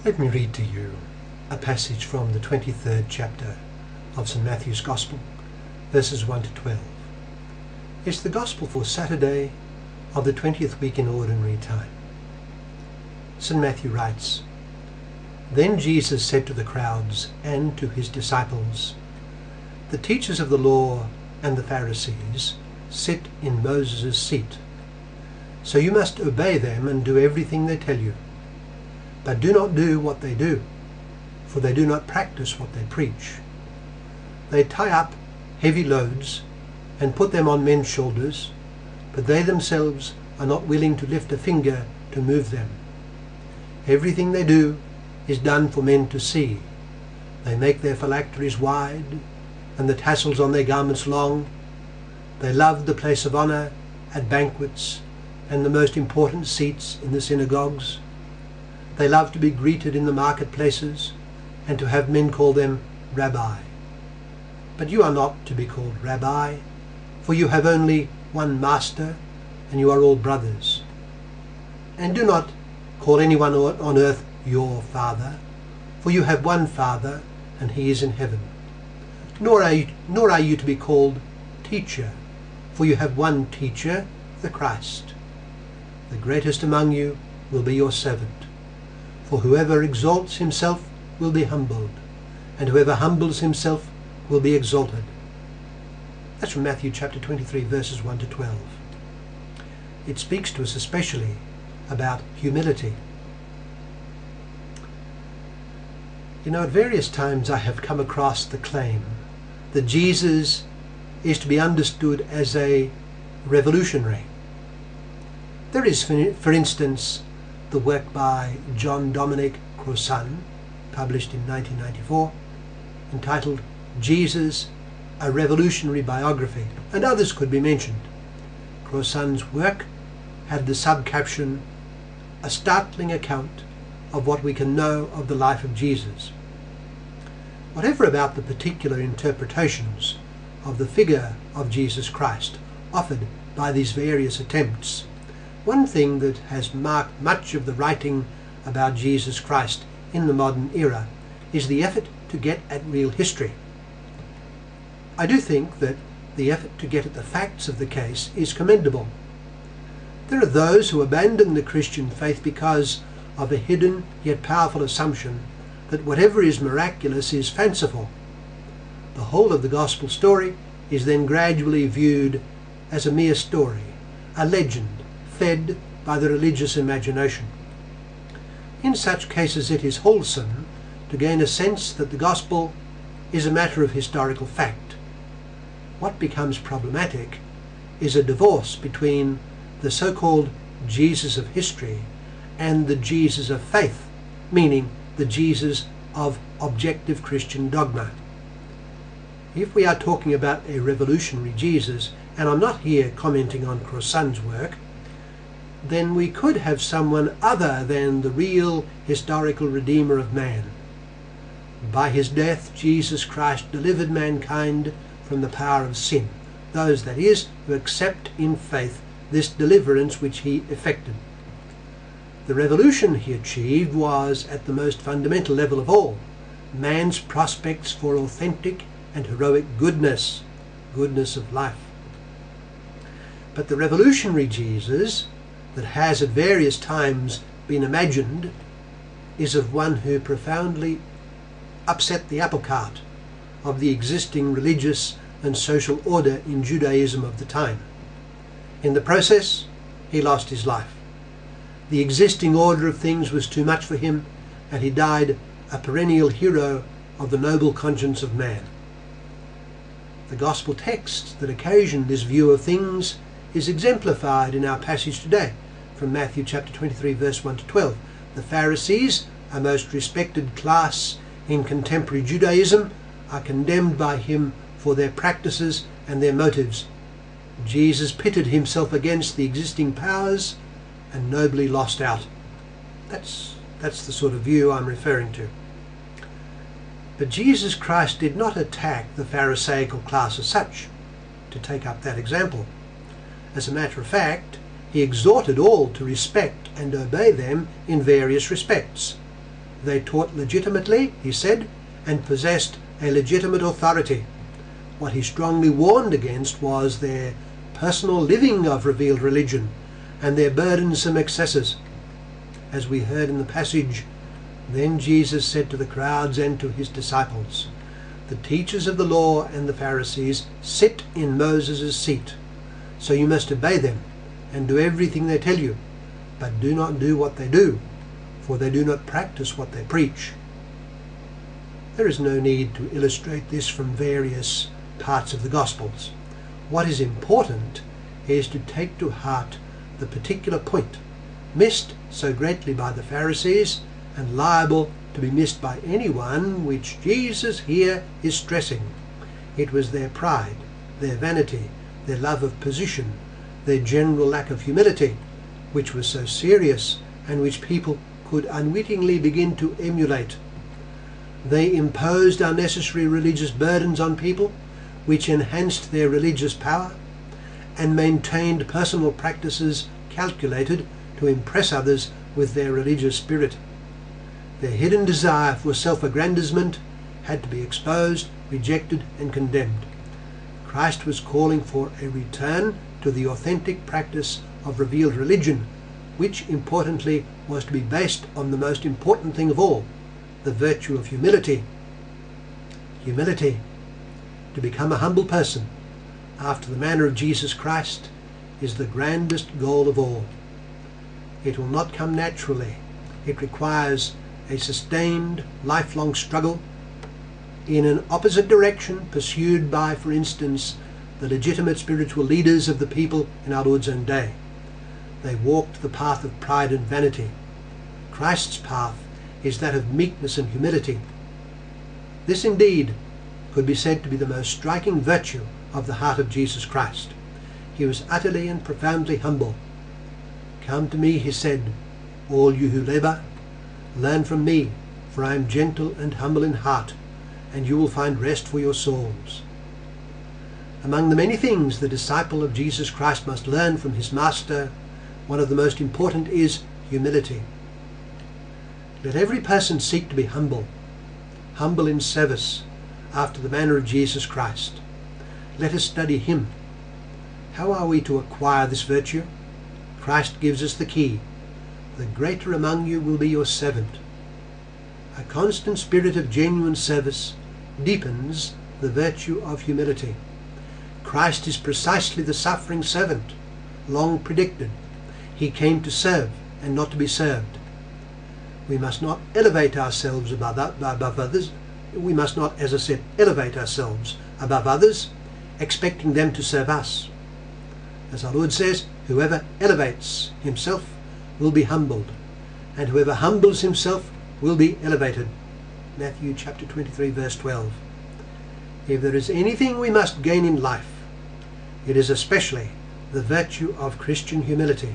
Let me read to you a passage from the 23rd chapter of St. Matthew's Gospel, verses 1 to 12. It's the Gospel for Saturday of the 20th week in Ordinary Time. St. Matthew writes, "Then Jesus said to the crowds and to his disciples, 'The teachers of the law and the Pharisees sit in Moses' seat. So you must obey them and do everything they tell you. But do not do what they do, for they do not practice what they preach. They tie up heavy loads and put them on men's shoulders, but they themselves are not willing to lift a finger to move them. Everything they do is done for men to see. They make their phylacteries wide and the tassels on their garments long. They love the place of honor at banquets and the most important seats in the synagogues. They love to be greeted in the marketplaces and to have men call them Rabbi. But you are not to be called Rabbi, for you have only one Master, and you are all brothers. And do not call anyone on earth your Father, for you have one Father, and he is in heaven. Nor are you to be called Teacher, for you have one Teacher, the Christ. The greatest among you will be your servant. For whoever exalts himself will be humbled, and whoever humbles himself will be exalted." That's from Matthew chapter 23, verses 1 to 12. It speaks to us especially about humility. You know, at various times I have come across the claim that Jesus is to be understood as a revolutionary. There is, for instance, the work by John Dominic Crossan, published in 1994, entitled Jesus, a Revolutionary Biography, and others could be mentioned. Crossan's work had the subcaption, "A Startling Account of What We Can Know of the Life of Jesus." Whatever about the particular interpretations of the figure of Jesus Christ offered by these various attempts, one thing that has marked much of the writing about Jesus Christ in the modern era is the effort to get at real history. I do think that the effort to get at the facts of the case is commendable. There are those who abandon the Christian faith because of a hidden yet powerful assumption that whatever is miraculous is fanciful. The whole of the gospel story is then gradually viewed as a mere story, a legend, fed by the religious imagination. In such cases it is wholesome to gain a sense that the gospel is a matter of historical fact. What becomes problematic is a divorce between the so-called Jesus of history and the Jesus of faith, meaning the Jesus of objective Christian dogma. If we are talking about a revolutionary Jesus, and I'm not here commenting on Crossan's work, then we could have someone other than the real historical Redeemer of man. By his death, Jesus Christ delivered mankind from the power of sin, those, that is, who accept in faith this deliverance which he effected. The revolution he achieved was, at the most fundamental level of all, man's prospects for authentic and heroic goodness of life. But the revolutionary Jesus that has at various times been imagined is of one who profoundly upset the apple cart of the existing religious and social order in Judaism of the time. In the process, he lost his life. The existing order of things was too much for him, and he died a perennial hero of the noble conscience of man. The gospel text that occasioned this view of things is exemplified in our passage today from Matthew chapter 23, verse 1 to 12. The Pharisees, a most respected class in contemporary Judaism, are condemned by him for their practices and their motives. Jesus pitted himself against the existing powers and nobly lost out. That's the sort of view I'm referring to. But Jesus Christ did not attack the Pharisaical class as such, to take up that example. As a matter of fact, he exhorted all to respect and obey them in various respects. They taught legitimately, he said, and possessed a legitimate authority. What he strongly warned against was their personal living of revealed religion and their burdensome excesses. As we heard in the passage, then Jesus said to the crowds and to his disciples, "The teachers of the law and the Pharisees sit in Moses' seat, so you must obey them and do everything they tell you, but do not do what they do, for they do not practice what they preach." There is no need to illustrate this from various parts of the Gospels. What is important is to take to heart the particular point, missed so greatly by the Pharisees and liable to be missed by anyone, which Jesus here is stressing. It was their pride, their vanity, their love of position, their general lack of humility, which was so serious and which people could unwittingly begin to emulate. They imposed unnecessary religious burdens on people, which enhanced their religious power, and maintained personal practices calculated to impress others with their religious spirit. Their hidden desire for self-aggrandizement had to be exposed, rejected, and condemned. Christ was calling for a return to the authentic practice of revealed religion, which importantly was to be based on the most important thing of all, the virtue of humility. Humility, to become a humble person after the manner of Jesus Christ, is the grandest goal of all. It will not come naturally. It requires a sustained, lifelong struggle in an opposite direction pursued by, for instance, the legitimate spiritual leaders of the people in our Lord's own day. They walked the path of pride and vanity. Christ's path is that of meekness and humility. This indeed could be said to be the most striking virtue of the heart of Jesus Christ. He was utterly and profoundly humble. "Come to me," he said, "all you who labor, learn from me, for I am gentle and humble in heart, and you will find rest for your souls." Among the many things the disciple of Jesus Christ must learn from his master, one of the most important is humility. Let every person seek to be humble, humble in service, after the manner of Jesus Christ. Let us study him. How are we to acquire this virtue? Christ gives us the key. "The greater among you will be your servant." A constant spirit of genuine service deepens the virtue of humility. Christ is precisely the suffering servant, long predicted. He came to serve and not to be served. We must not elevate ourselves above others. We must not, as I said, elevate ourselves above others, expecting them to serve us. As our Lord says, whoever elevates himself will be humbled, and whoever humbles himself will be elevated. Matthew chapter 23, verse 12. If there is anything we must gain in life, it is especially the virtue of Christian humility.